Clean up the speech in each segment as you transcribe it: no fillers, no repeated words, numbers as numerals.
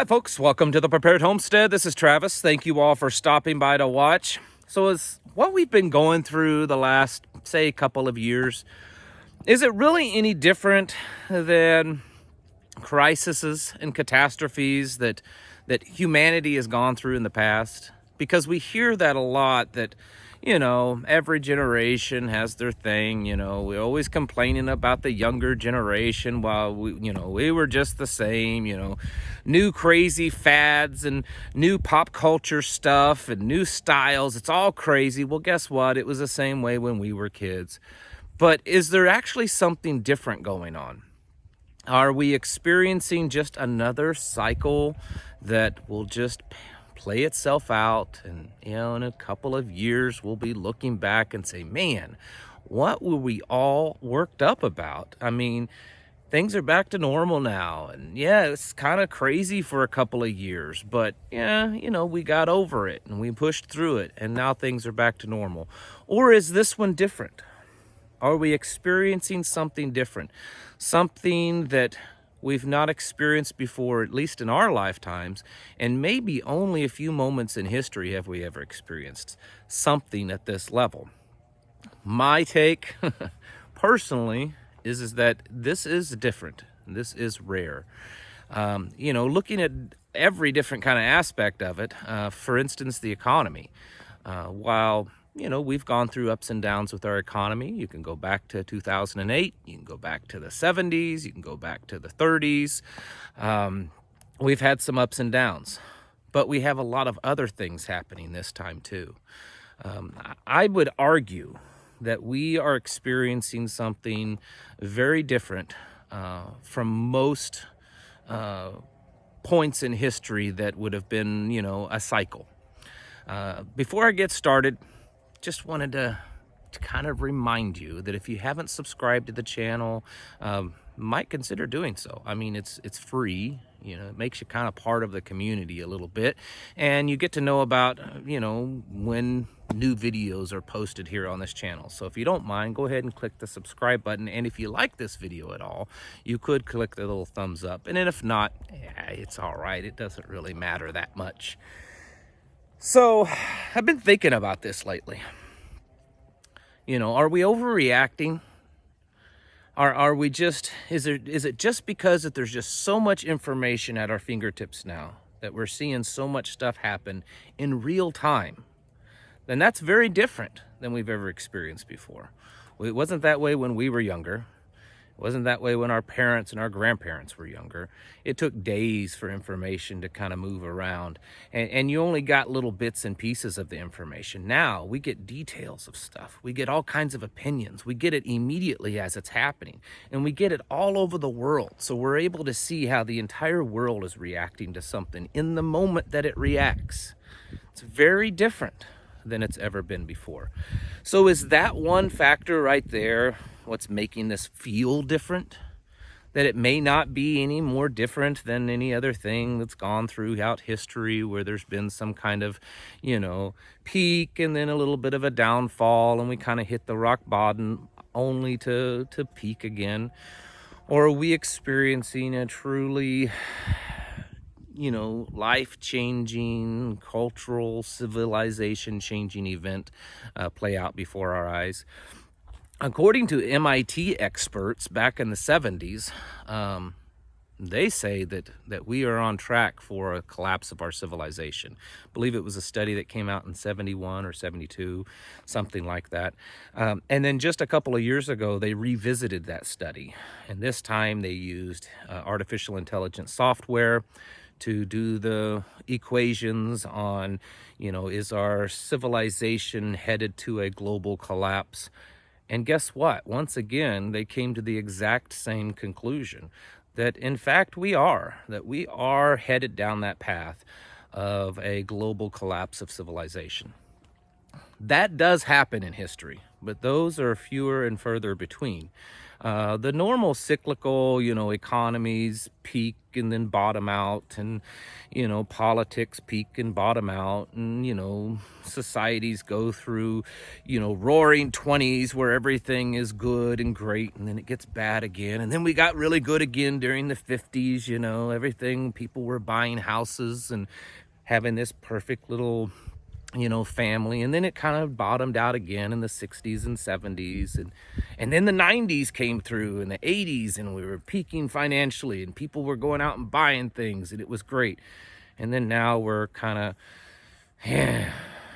Hi folks, welcome to the Prepared Homestead. This is Travis. Thank you all for stopping by to watch. So is what we've been going through the last, say, couple of years, is it really any different than crises and catastrophes that humanity has gone through in the past? Because we hear that a lot, that every generation has their thing. We're always complaining about the younger generation while we were just the same. New crazy fads and new pop culture stuff and new styles. It's all crazy. Well, guess what? It was the same way when we were kids. But is there actually something different going on? Are we experiencing just another cycle that will just play itself out, and in a couple of years we'll be looking back and say, man, what were we all worked up about? I mean, things are back to normal now, and yeah, it's kind of crazy for a couple of years, but yeah, we got over it and we pushed through it, and now things are back to normal. Or is this one different? Are we experiencing something different? Something that we've not experienced before, at least in our lifetimes, and maybe only a few moments in history have we ever experienced something at this level. My take, personally, is that this is different. This is rare. Looking at every different kind of aspect of it, for instance, the economy. While we've gone through ups and downs with our economy. You can go back to 2008. You can go back to the 70s. You can go back to the 30s. We've had some ups and downs, but we have a lot of other things happening this time too. I would argue that we are experiencing something very different from most points in history that would have been, a cycle. Before I get started, just wanted to kind of remind you that if you haven't subscribed to the channel, might consider doing so. I mean, it's free. It makes you kind of part of the community a little bit, and you get to know about when new videos are posted here on this channel. So if you don't mind, go ahead and click the subscribe button, and if you like this video at all, you could click the little thumbs up, and then if not, yeah, it's all right. It doesn't really matter that much. So I've been thinking about this lately. Are we overreacting? Are we just, is it just because that there's just so much information at our fingertips now that we're seeing so much stuff happen in real time? Then that's very different than we've ever experienced before. It wasn't that way when we were younger. It wasn't that way when our parents and our grandparents were younger. It took days for information to kind of move around, and you only got little bits and pieces of the information. Now we get details of stuff. We get all kinds of opinions. We get it immediately as it's happening, and we get it all over the world. So we're able to see how the entire world is reacting to something in the moment that it reacts. It's very different than it's ever been before. So is that one factor right there what's making this feel different? That it may not be any more different than any other thing that's gone throughout history, where there's been some kind of, peak and then a little bit of a downfall, and we kind of hit the rock bottom only to peak again? Or are we experiencing a truly life-changing, cultural, civilization-changing event play out before our eyes? According to MIT experts back in the 70s, they say that we are on track for a collapse of our civilization. I believe it was a study that came out in 71 or 72, something like that. And then just a couple of years ago, they revisited that study. And this time they used artificial intelligence software to do the equations on, is our civilization headed to a global collapse? And guess what? Once again, they came to the exact same conclusion, that in fact we are headed down that path of a global collapse of civilization. That does happen in history, but those are fewer and further between. The normal cyclical, economies peak and then bottom out, and, politics peak and bottom out, and, societies go through, roaring 20s where everything is good and great, and then it gets bad again. And then we got really good again during the 50s, everything, people were buying houses and having this perfect little family, and then it kind of bottomed out again in the 60s and 70s, and then the 90s came through, and the 80s, and we were peaking financially, and people were going out and buying things, and it was great. And then now we're kind of,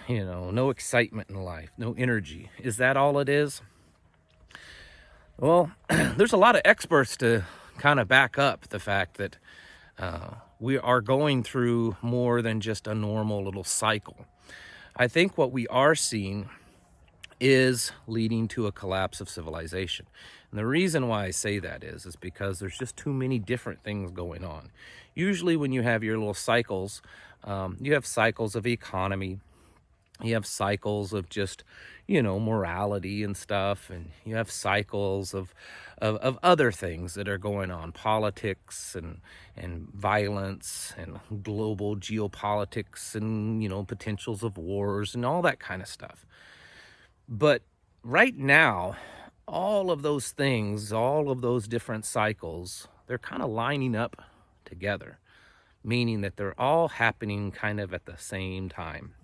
no excitement in life, no energy. Is that all it is? Well, there's a lot of experts to kind of back up the fact that we are going through more than just a normal little cycle. I think what we are seeing is leading to a collapse of civilization. And the reason why I say that is because there's just too many different things going on. Usually when you have your little cycles, you have cycles of economy, you have cycles of just, morality and stuff, and you have cycles of other things that are going on, politics and violence and global geopolitics and, potentials of wars and all that kind of stuff. But right now, all of those things, all of those different cycles, they're kind of lining up together, meaning that they're all happening kind of at the same time.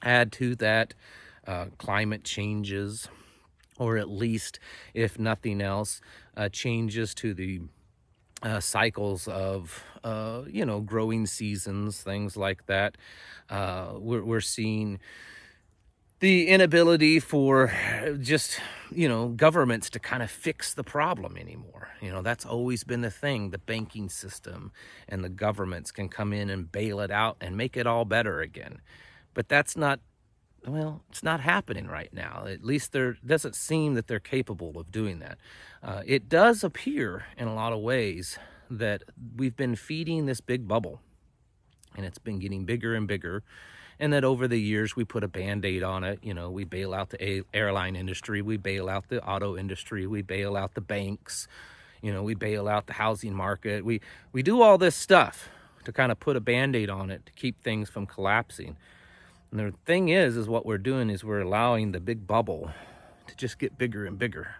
Add to that climate changes, or at least, if nothing else, changes to the cycles of, growing seasons, things like that. We're seeing the inability for just, governments to kind of fix the problem anymore. That's always been the thing. The banking system and the governments can come in and bail it out and make it all better again. But that's not, it's not happening right now. At least there doesn't seem that they're capable of doing that. It does appear in a lot of ways that we've been feeding this big bubble, and it's been getting bigger and bigger. And that over the years, we put a Band-Aid on it. We bail out the airline industry, we bail out the auto industry, we bail out the banks, we bail out the housing market. We do all this stuff to kind of put a Band-Aid on it to keep things from collapsing. And the thing is what we're doing is we're allowing the big bubble to just get bigger and bigger.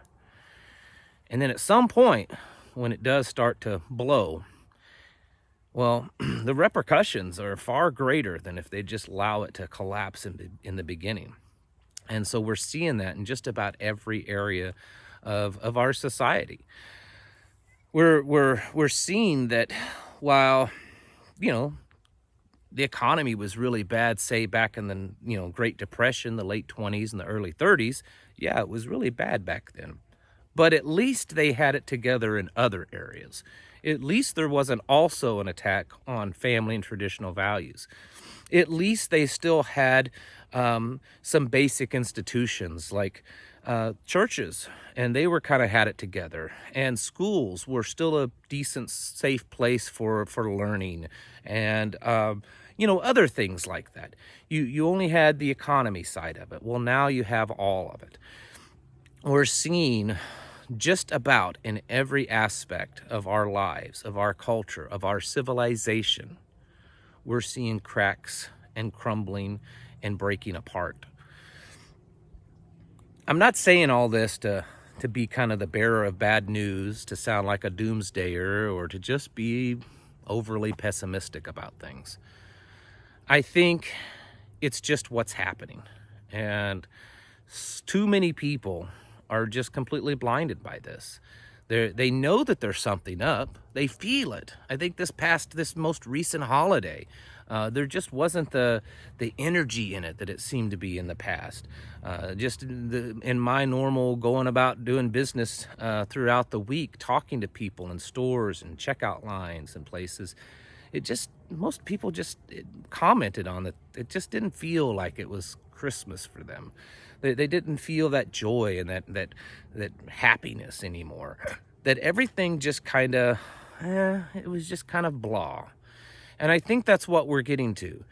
And then at some point, when it does start to blow, well, the repercussions are far greater than if they just allow it to collapse in the beginning. And so we're seeing that in just about every area of our society. We're seeing that while, the economy was really bad, say back in the Great Depression, the late 20s and the early 30s. Yeah, it was really bad back then. But at least they had it together in other areas. At least there wasn't also an attack on family and traditional values. At least they still had some basic institutions like churches, and they were kind of had it together. And schools were still a decent, safe place for learning, and other things like that. You only had the economy side of it. Well, now you have all of it. We're seeing just about in every aspect of our lives, of our culture, of our civilization, we're seeing cracks and crumbling and breaking apart. I'm not saying all this to be kind of the bearer of bad news, to sound like a doomsdayer, or to just be overly pessimistic about things. I think it's just what's happening. And too many people are just completely blinded by this. They know that there's something up. They feel it. I think this most recent holiday, there just wasn't the energy in it that it seemed to be in the past. Just in my normal going about doing business throughout the week, talking to people in stores and checkout lines and places, most people just commented on it. It just didn't feel like it was Christmas for them. They didn't feel that joy and that happiness anymore. That everything just kind of, it was just kind of blah. And I think that's what we're getting to.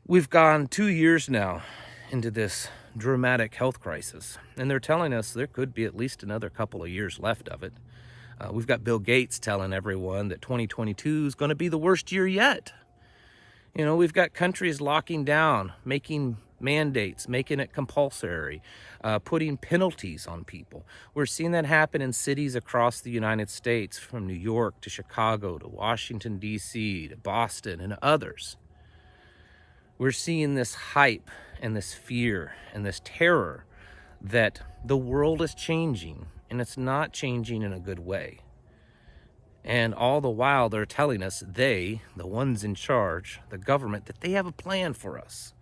We've gone 2 years now into this dramatic health crisis. And they're telling us there could be at least another couple of years left of it. We've got Bill Gates telling everyone that 2022 is going to be the worst year yet. You know, we've got countries locking down, making mandates, making it compulsory, putting penalties on people. We're seeing that happen in cities across the United States, from New York to Chicago to Washington, D.C. to Boston and others. We're seeing this hype and this fear and this terror that the world is changing, and it's not changing in a good way. And all the while they're telling us, the ones in charge, the government, that they have a plan for us.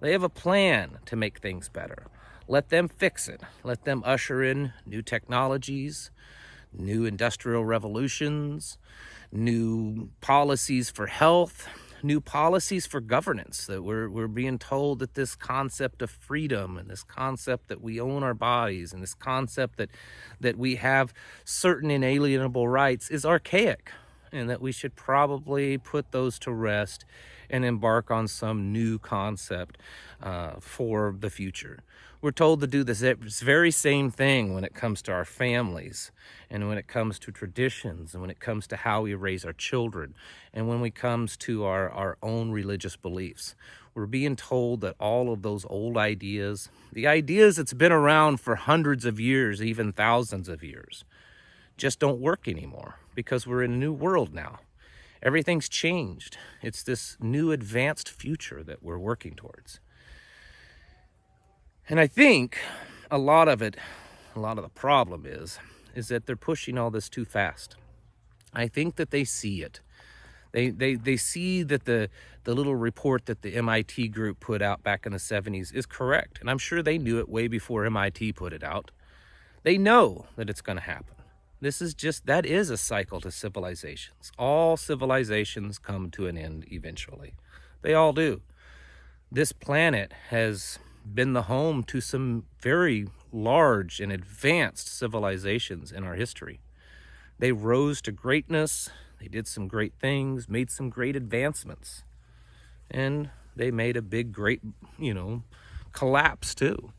They have a plan to make things better. Let them fix it. Let them usher in new technologies, new industrial revolutions, new policies for health, new policies for governance. That we're being told that this concept of freedom and this concept that we own our bodies and this concept that we have certain inalienable rights is archaic, and that we should probably put those to rest and embark on some new concept for the future. We're told to do this very same thing when it comes to our families, and when it comes to traditions, and when it comes to how we raise our children, and when it comes to our own religious beliefs. We're being told that all of those old ideas, the ideas that's been around for hundreds of years, even thousands of years, just don't work anymore, because we're in a new world now. Everything's changed. It's this new advanced future that we're working towards. And I think a lot of the problem is that they're pushing all this too fast. I think that they see it. They see that the little report that the MIT group put out back in the 70s is correct. And I'm sure they knew it way before MIT put it out. They know that it's going to happen. That is a cycle to civilizations. All civilizations come to an end eventually. They all do. This planet has been the home to some very large and advanced civilizations in our history. They rose to greatness. They did some great things, made some great advancements. And they made a great, collapse too.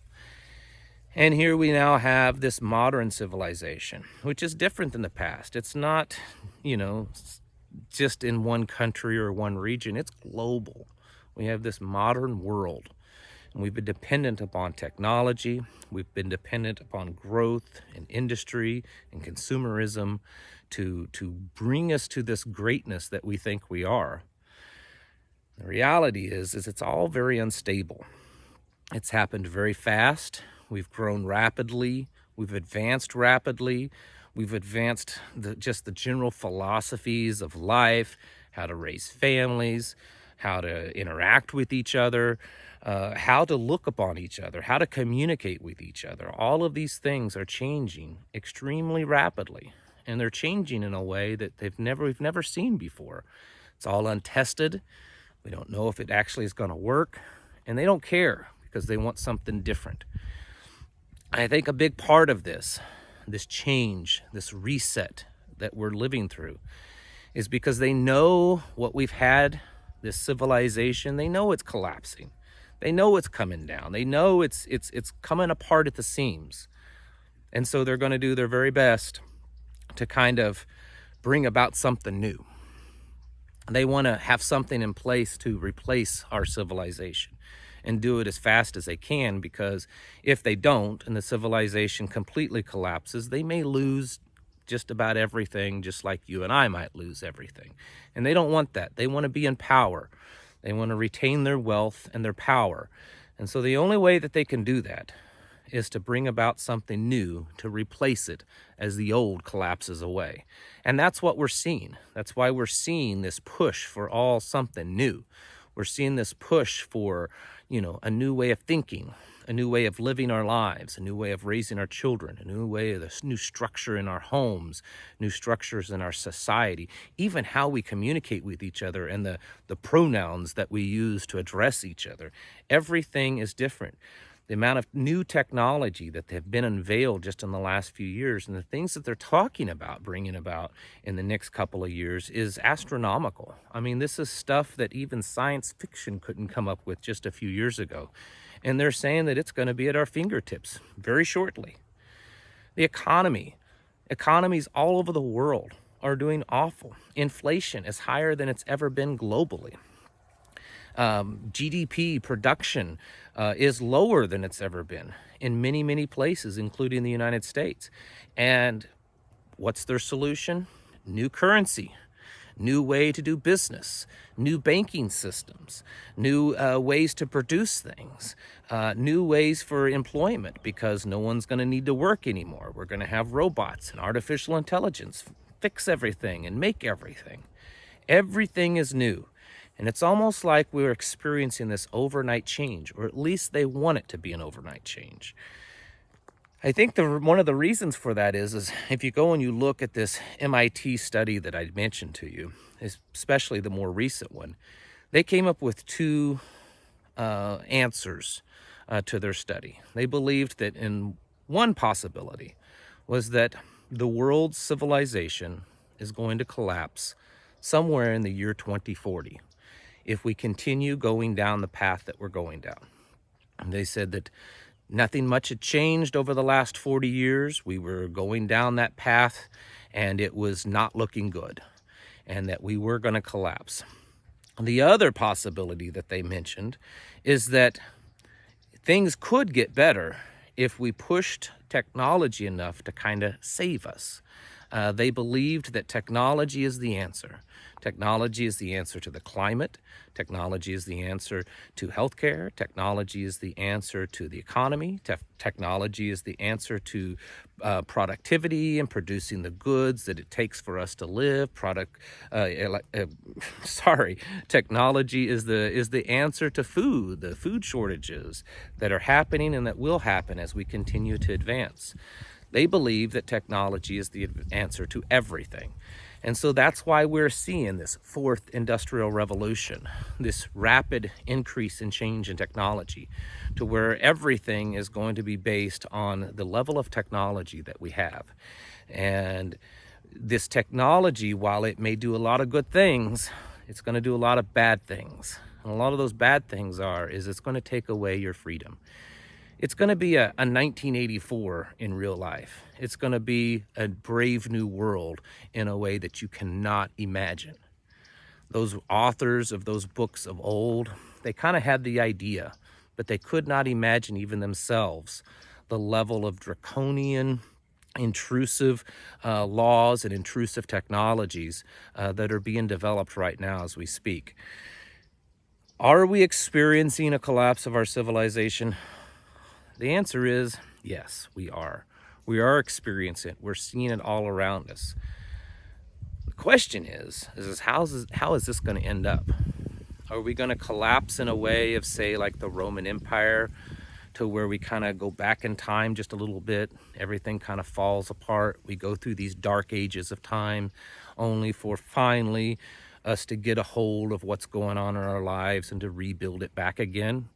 And here we now have this modern civilization, which is different than the past. It's not, just in one country or one region. It's global. We have this modern world, and we've been dependent upon technology. We've been dependent upon growth and industry and consumerism to bring us to this greatness that we think we are. The reality is it's all very unstable. It's happened very fast. We've grown rapidly. We've advanced rapidly. We've advanced just the general philosophies of life, how to raise families, how to interact with each other, how to look upon each other, how to communicate with each other. All of these things are changing extremely rapidly, and they're changing in a way that we've never seen before. It's all untested. We don't know if it actually is going to work, and they don't care because they want something different. I think a big part of this change, this reset that we're living through, is because they know what we've had, this civilization. They know it's collapsing. They know it's coming down. They know it's coming apart at the seams. And so they're going to do their very best to kind of bring about something new. They want to have something in place to replace our civilization, and do it as fast as they can, because if they don't and the civilization completely collapses, they may lose just about everything, just like you and I might lose everything. And they don't want that. They want to be in power. They want to retain their wealth and their power. And so the only way that they can do that is to bring about something new to replace it as the old collapses away. And that's what we're seeing. That's why we're seeing this push for something new. We're seeing this push for, a new way of thinking, a new way of living our lives, a new way of raising our children, a new structure in our homes, new structures in our society, even how we communicate with each other and the pronouns that we use to address each other. Everything is different. The amount of new technology that have been unveiled just in the last few years, and the things that they're talking about bringing about in the next couple of years, is astronomical. I mean, this is stuff that even science fiction couldn't come up with just a few years ago. And they're saying that it's going to be at our fingertips very shortly. The economies all over the world are doing awful. Inflation is higher than it's ever been globally. GDP production is lower than it's ever been in many, many places, including the United States. And what's their solution? New currency, new way to do business, new banking systems, new ways to produce things, new ways for employment, because no one's going to need to work anymore. We're going to have robots and artificial intelligence fix everything and make everything. Everything is new. And it's almost like we're experiencing this overnight change, or at least they want it to be an overnight change. I think one of the reasons for that is if you go and you look at this MIT study that I mentioned to you, especially the more recent one, they came up with two answers to their study. They believed that in one possibility was that the world's civilization is going to collapse somewhere in the year 2040 if we continue going down the path that we're going down. And they said that nothing much had changed over the last 40 years. We were going down that path and it was not looking good, and that we were going to collapse. The other possibility that they mentioned is that things could get better if we pushed technology enough to kind of save us. They believed that technology is the answer. Technology is the answer to the climate. Technology is the answer to healthcare. Technology is the answer to the economy. Technology is the answer to productivity and producing the goods that it takes for us to live. Technology is the answer to food, the food shortages that are happening and that will happen as we continue to advance. They believe that technology is the answer to everything. And so that's why we're seeing this fourth industrial revolution, this rapid increase in change in technology, to where everything is going to be based on the level of technology that we have. And this technology, while it may do a lot of good things, it's going to do a lot of bad things. And a lot of those bad things is it's going to take away your freedom. It's going to be a 1984 in real life. It's going to be a brave new world in a way that you cannot imagine. Those authors of those books of old, they kind of had the idea, but they could not imagine even themselves the level of draconian, intrusive laws and intrusive technologies that are being developed right now as we speak. Are we experiencing a collapse of our civilization? The answer is yes, we are. We are experiencing it. We're seeing it all around us. The question is how is this going to end up? Are we going to collapse in a way of, say, like the Roman Empire, to where we kind of go back in time just a little bit, everything kind of falls apart, we go through these dark ages of time, only for finally us to get a hold of what's going on in our lives and to rebuild it back again?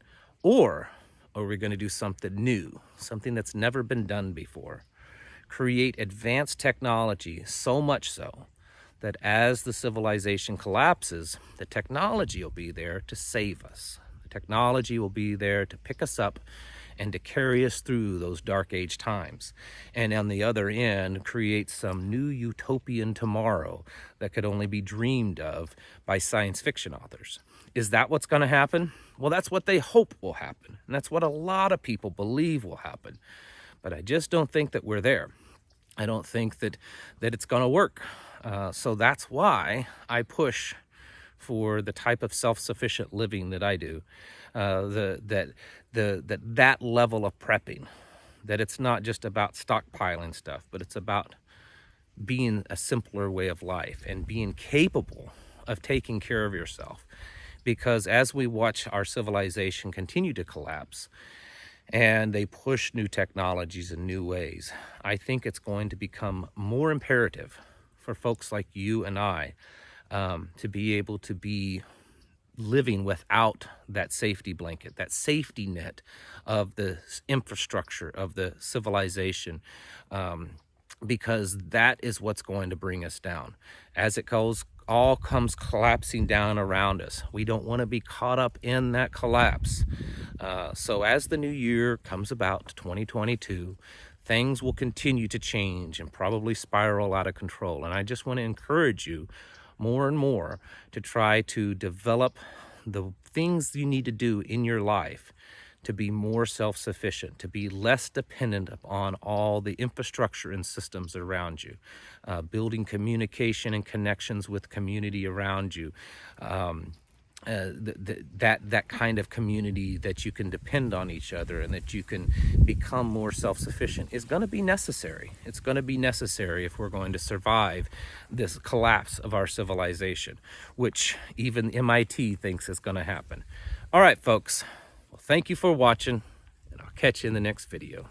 Or are we going to do something new, something that's never been done before? Create advanced technology, so much so that as the civilization collapses, the technology will be there to save us. The technology will be there to pick us up and to carry us through those dark age times. And on the other end, create some new utopian tomorrow that could only be dreamed of by science fiction authors. Is that what's going to happen? Well, that's what they hope will happen. And that's what a lot of people believe will happen. But I just don't think that we're there. I don't think that it's going to work. So that's why I push for the type of self-sufficient living that I do. That level of prepping. That it's not just about stockpiling stuff, but it's about being a simpler way of life and being capable of taking care of yourself. Because as we watch our civilization continue to collapse and they push new technologies in new ways, I think it's going to become more imperative for folks like you and I to be able to be living without that safety blanket, that safety net of the infrastructure of the civilization, because that is what's going to bring us down. As it goes all comes collapsing down around us. We don't want to be caught up in that collapse. So as the new year comes about, 2022, things will continue to change and probably spiral out of control. And I just want to encourage you more and more to try to develop the things you need to do in your life to be more self-sufficient, to be less dependent upon all the infrastructure and systems around you, building communication and connections with community around you, that kind of community that you can depend on each other and that you can become more self-sufficient is going to be necessary. It's going to be necessary if we're going to survive this collapse of our civilization, which even MIT thinks is going to happen. All right, folks. Well, thank you for watching, and I'll catch you in the next video.